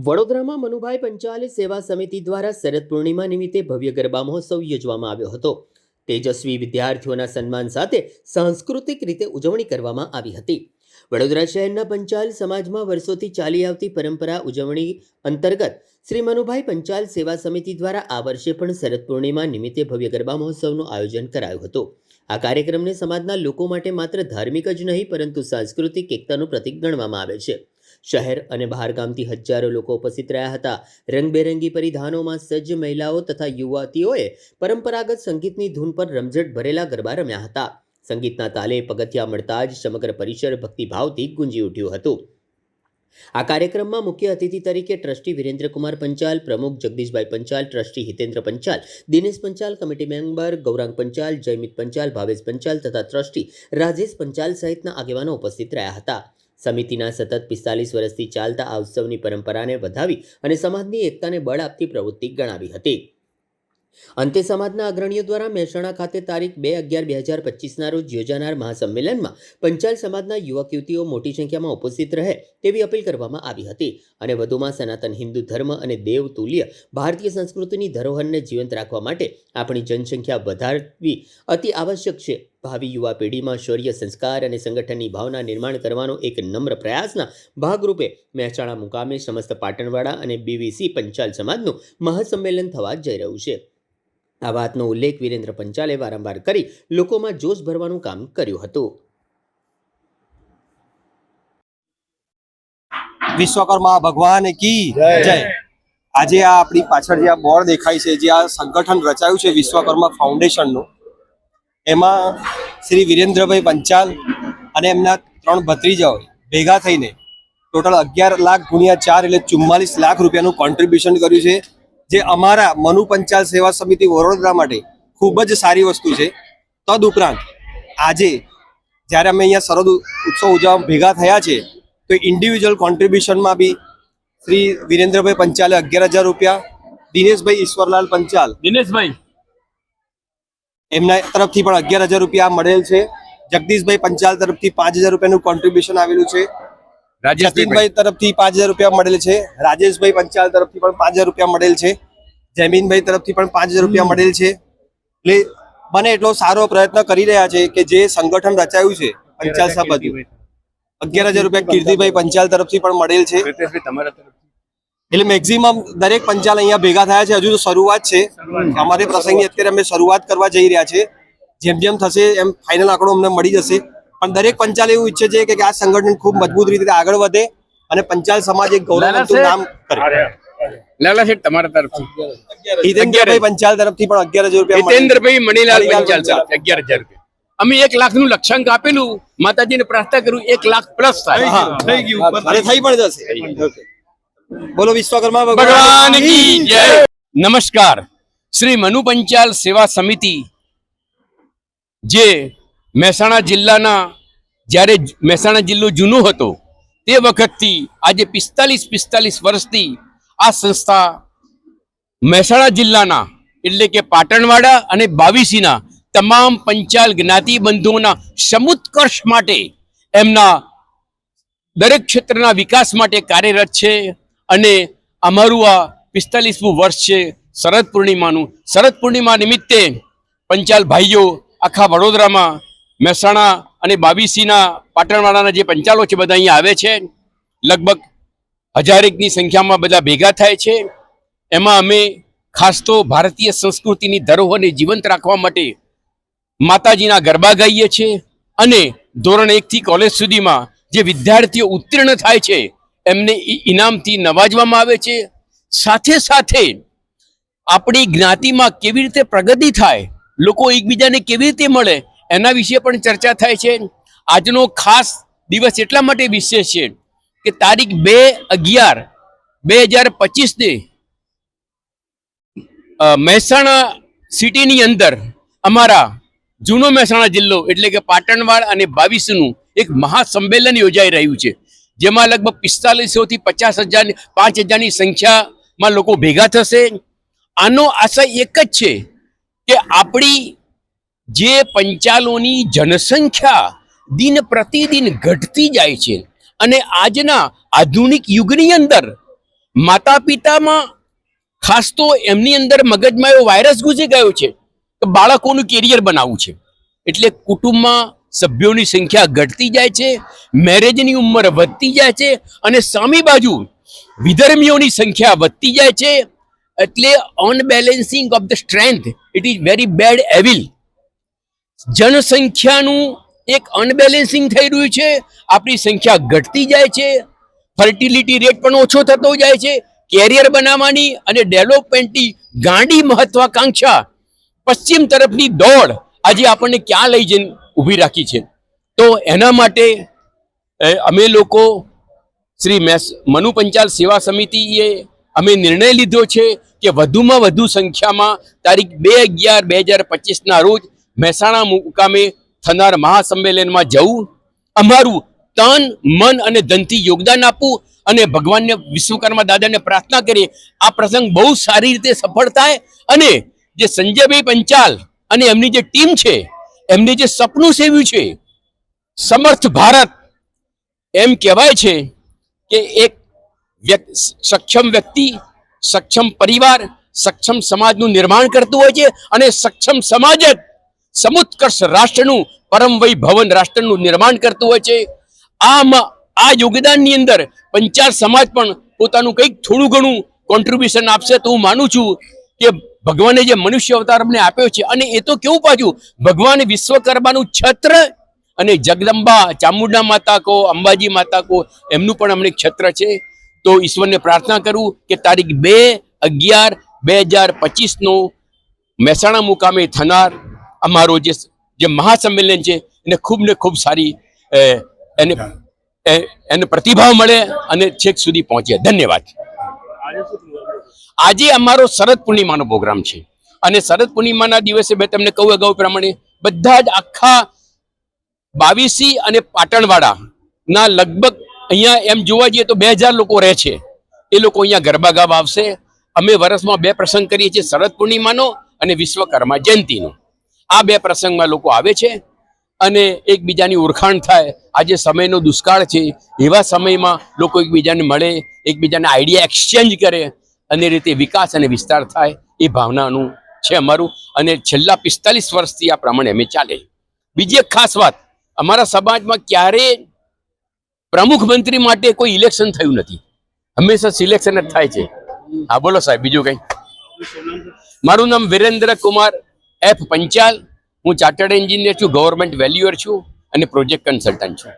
વડોદરામાં મનુભાઈ પંચાલ સેવા સમિતિ દ્વારા શરદ પૂર્ણિમા નિમિત્તે ભવ્ય ગરબા મહોત્સવ યોજવામાં આવ્યો હતો। તેજસ્વી વિદ્યાર્થીઓના સન્માન સાથે સાંસ્કૃતિક રીતે ઉજવણી કરવામાં આવી હતી। વડોદરા શહેરના પંચાલ સમાજમાં વર્ષોથી ચાલી આવતી પરંપરા ઉજવણી અંતર્ગત શ્રી મનુભાઈ પંચાલ સેવા સમિતિ દ્વારા આ વર્ષે પણ શરદ પૂર્ણિમા નિમિત્તે ભવ્ય ગરબા મહોત્સવનું આયોજન કરાયું હતું। આ કાર્યક્રમને સમાજના લોકો માટે માત્ર ધાર્મિક જ નહીં પરંતુ સાંસ્કૃતિક એકતાનું પ્રતીક ગણવામાં આવે છે। શહેર અને બહાર ગામથી હજારો લોકો ઉપસ્થિત રહ્યા હતા। રંગબેરંગી પરિધાનોમાં સજ્જ મહિલાઓ તથા યુવતીઓએ પરંપરાગત સંગીતની ધૂન પર રમઝટ ભરેલા ગરબા રમ્યા હતા। સંગીતના તાલે પગથિયા મળતા જ સમગ્ર પરિસર ભક્તિભાવથી ગુંજી ઉઠ્યું હતું। આ કાર્યક્રમમાં મુખ્ય અતિથિ તરીકે ટ્રસ્ટી વિરેન્દ્રકુમાર પંચાલ, પ્રમુખ Jagdishbhai Panchal, trustee Hitendra Panchal, Dinesh Panchal, committee member Gaurang Panchal, Jaymit Panchal, Bhavesh Panchal તથા ટ્રસ્ટી રાજેશ પંચાલ સહિતના આગેવાનો ઉપસ્થિત રહ્યા હતા। સમિતિના સતત 45 વર્ષથી ચાલતા આ ઉત્સવની પરંપરાને વધાવી અને સમાજની એકતાને બળ આપતી પ્રવૃત્તિ ગણાવી હતી। અંતે સમાજના અગ્રણીઓ દ્વારા મહેસાણા ખાતે તારીખ 2/11/2025ના રોજ યોજાનાર મહાસંમેલનમાં પંચાલ સમાજના યુવક યુવતીઓ મોટી સંખ્યામાં ઉપસ્થિત રહે તેવી અપીલ કરવામાં આવી હતી અને વધુમાં સનાતન હિન્દુ ધર્મ અને દેવતુલ્ય ભારતીય સંસ્કૃતિની ધરોહરને જીવંત રાખવા માટે આપણી જનસંખ્યા વધારવી અતિ આવશ્યક છે। ભાવિ યુવા પેઢીમાં શૌર્ય, સંસ્કાર અને સંગઠનની ભાવના નિર્માણ કરવાનો એક નમ્ર પ્રયાસના ભાગરૂપે મહેસાણા મુકામે સમસ્ત પાટણવાડા અને બીવીસી પંચાલ સમાજનું મહાસંમેલન થવા જઈ રહ્યું છે। આ વાતનો ઉલ્લેખ વિરેન્દ્ર પંચાલે વારંવાર કરી લોકોમાં જોશ ભરવાનું કામ કર્યું હતું। વિશ્વકર્મા ભગવાન કી જય। આજે આ આપણી પાછળ જે આ બોર્ડ દેખાય છે, જે આ સંગઠન રચાયું છે વિશ્વકર્મા ફાઉન્ડેશનનું, એમાં શ્રી વિરેન્દ્રભાઈ પંચાલ અને એમના 3 ભત્રીજાઓ ભેગા થઈને ટોટલ 11 લાખ ગુણ્યા 4 એટલે 44 લાખ રૂપિયાનું કોન્ટ્રીબ્યુશન કર્યું છે, જે અમારા મનુ પંચાલ સેવા સમિતિ વડોદરા માટે ખૂબ જ સારી વસ્તુ છે। તદુપરાંત આજે જ્યારે અમે અહીંયા શરદ ઉત્સવ ઉજવવા ભેગા થયા છે તો ઇન્ડિવિજ્યુઅલ કોન્ટ્રીબ્યુશનમાં બી શ્રી વિરેન્દ્રભાઈ પંચાલે 11,000 રૂપિયા, દિનેશભાઈ ઈશ્વરલાલ પંચાલ એમના તરફથી પણ 11,000 રૂપિયા મળેલ છે। જગદીશભાઈ પંચાલ તરફથી 5,000 રૂપિયાનું કોન્ટ્રીબ્યુશન આવેલું છે। રાજેશભાઈ તરફથી 5,000 રૂપિયા મળેલ છે। રાજેશભાઈ પંચાલ તરફથી પણ 5,000 રૂપિયા મળેલ છે। જયમીનભાઈ તરફથી પણ 5,000 રૂપિયા મળેલ છે। એટલે બને એટલો સારો પ્રયત્ન કરી રહ્યા છે કે જે સંગઠન રચાયું છે પંચાલ સમિતિ, 11,000 રૂપિયા કીર્તિભાઈ પંચાલ તરફથી પણ મળેલ છે। એટલે મેક્સિમમ દરેક પંચાલ અહીંયા ભેગા થયા છે। હજુ તો શરૂઆત છે, અમારે પ્રસંગની અત્યારે અમે શરૂઆત કરવા જઈ રહ્યા છે। જેમ જેમ થશે એમ ફાઇનલ આંકડો અમને મળી જશે, પણ દરેક પંચાલ એવું ઈચ્છે છે કે આ સંગઠન ખૂબ મજબૂત રીતે આગળ વધે અને પંચાલ સમાજ એક ગૌરવવંતું નામ કરે। લાલા શેઠ તમારા તરફથી હિતેન્દ્રભાઈ પંચાલ તરફથી પણ 11,000 રૂપિયા, હિતેન્દ્રભાઈ મણીલાલ પંચાલ સાહેબ 11,000 રૂપિયા। અમે 1 લાખનું લક્ષ્યાંક આપેલું, માતાજીને પ્રાર્થના કરું 1 લાખ પ્લસ થાય, થઈ ગયું અને થઈ પણ જશે। બોલો વિશ્વકર્મા ભગવાન કી જય। નમસ્કાર। શ્રી મનુ પંચાલ સેવા સમિતિ જે મહેસાણા જિલ્લાના, જ્યારે મહેસાણા જિલ્લો જૂનો હતો તે વખતથી આજે 45 વર્ષથી આ સંસ્થા મહેસાણા જિલ્લાના એટલે કે પાટણવાડા અને બાવીસીના તમામ પંચાલ જ્ઞાતિ બંધુઓના સમુત્કર્ષ માટે, એમના દરેક ક્ષેત્રના વિકાસ માટે કાર્યરત છે। અને અમારું આ 45મું વર્ષ છે શરદ પૂર્ણિમાનું। શરદ પૂર્ણિમા નિમિત્તે પંચાલ ભાઈઓ આખા વડોદરામાં, મહેસાણા અને બાવીસીના પાટણવાડાના જે પંચાલો છે બધા અહીંયા આવે છે। લગભગ 1000ની સંખ્યામાં બધા ભેગા થાય છે। એમાં અમે ખાસ તો ભારતીય સંસ્કૃતિની ધરોહરને જીવંત રાખવા માટે માતાજીના ગરબા ગાઈએ છીએ અને ધોરણ 1 થી કોલેજ સુધીમાં જે વિદ્યાર્થીઓ ઉત્તીર્ણ થાય છે એમને ઇનામથી નવાજવામાં આવે છે। સાથે સાથે આપણી જ્ઞાતિમાં કેવી રીતે પ્રગતિ થાય, લોકો એકબીજાને કેવી રીતે મળે, એના વિશે પણ ચર્ચા થાય છે। આજનો ખાસ દિવસ એટલા માટે વિશેષ છે કે તારીખ 2/11/2025ને મહેસાણા સિટીની અંદર અમારા જૂનો મહેસાણા જિલ્લો એટલે કે પાટણવાડ અને બાવીસનું એક મહાસંમેલન યોજાઈ રહ્યું છે, જેમાં લગભગ 4500 થી 5,000ની સંખ્યામાં લોકો ભેગા થશે। આનો આશય એક જ છે કે આપણી જે પંચાલોની જનસંખ્યા દિન પ્રતિદિન ઘટતી જાય છે અને આજના આધુનિક યુગની અંદર માતા પિતામાં ખાસ તો એમની અંદર મગજમાં એવો વાયરસ ઘૂસી ગયો છે કે બાળકોનું કેરિયર બનાવવું છે, એટલે કુટુંબમાં સભ્યોની સંખ્યા ઘટતી જાય છે, મેરેજની ઉંમર વધતી જાય છે, અને સામી બાજુ વિધર્મીઓની સંખ્યા વધતી જાય છે. એટલે unbalancing of the strength, it is very bad evil. જનસંખ્યાનું એક અનબેલેન્સિંગ થઈ રહ્યું છે, આપણી સંખ્યા ઘટતી જાય છે, ફર્ટિલિટી રેટ પણ ઓછો થતો જાય છે. કેરિયર બનાવવાની અને ડેવલપમેન્ટની ગાંડી મહત્વાકાંક્ષા, પશ્ચિમ તરફની દોડ આજે આપણને ક્યાં લઈ જઈને ઊભી રાખી છે. તો એના માટે અમે લોકો શ્રી મનુ પંચાલ સેવા સમિતિએ અમે નિર્ણય લીધો છે કે વધુમાં વધુ સંખ્યામાં તારીખ 2/11/2025ના રોજ મહેસાણા મુકામે થનાર મહાસંમેલનમાં જવું, અમારું તન મન અને ધનથી યોગદાન આપવું અને ભગવાનને વિશ્વકર્મા દાદાને પ્રાર્થના કરીએ આ પ્રસંગ બહુ સારી રીતે સફળ થાય અને જે સંજયભાઈ પંચાલ અને એમની જે ટીમ છે એમને જે સપનું સેવ્યું છે સમર્થ ભારત, એમ કહેવાય છે કે એક સક્ષમ વ્યક્તિ, સક્ષમ પરિવાર, સક્ષમ સમાજનું નિર્માણ કરતું હોય છે અને સક્ષમ સમાજ જ સમુત્કર્ષ રાષ્ટ્રનું, પરમ વૈભવન રાષ્ટ્રનું નિર્માણ કરતું હોય છે. આ યોગદાનની અંદર પંચાલ સમાજ પણ પોતાનું કંઈક થોડું ઘણું કોન્ટ્રીબ્યુશન આપશે તો હું માનું છું કે ભગવાને જે મનુષ્ય અવતાર અમને આપ્યો છે, અને એ તો કેવું પાછું ભગવાન વિશ્વકર્માનું છત્ર અને જગદંબા ચામુંડા માતા કો, અંબાજી માતા કો, એમનું પણ અમને છત્ર છે. તો ઈશ્વરને પ્રાર્થના કરું કે તારીખ 2/11/2025નો મહેસાણા મુકામે થનાર અમારો જે મહાસંમેલન છે એને ખૂબ ને ખૂબ સારી એને પ્રતિભાવ મળે અને છેક સુધી પહોંચે. ધન્યવાદ. આજે અમારો શરદ પૂર્ણિમાનો પ્રોગ્રામ છે અને શરદ પૂર્ણિમાના દિવસે મેં તમને કહ્યું અગાઉ પ્રમાણે બધા જ આખા 22 અને પાટણવાડા ના લગભગ અહીંયા એમ જોવા જઈએ તો 2000 લોકો રહે છે. એ લોકો અહીંયા ગરબા ગાવા આવશે. અમે વર્ષમાં 2 પ્રસંગ કરીએ છીએ, શરદ પૂર્ણિમાનો અને વિશ્વકર્મા જયંતિનો. આ 2 પ્રસંગમાં લોકો આવે છે અને એકબીજાની ઓળખાણ થાય. આજે સમયનો દુષ્કાળ છે, એવા સમયમાં લોકો એકબીજાને મળે, એકબીજાને આઈડિયા એક્સચેન્જ કરે અને એ રીતે વિકાસ અને વિસ્તાર થાય એ ભાવનાનું છે અમારું. અને છેલ્લા 45 વર્ષથી આ પ્રમાણે અમે ચાલે. બીજી એક ખાસ વાત, અમારા સમાજમાં ક્યારે પ્રમુખ મંત્રી માટે કોઈ ઇલેક્શન થયું નથી, હંમેશા સિલેક્શન જ થાય છે. હા બોલો સાહેબ, બીજું કંઈ? મારું નામ વિરેન્દ્ર કુમાર એફ પંચાલ, હું ચાર્ટર્ડ એન્જિનિયર છું, ગવર્મેન્ટ વેલ્યુઅર છું અને પ્રોજેક્ટ કન્સલ્ટન્ટ છું.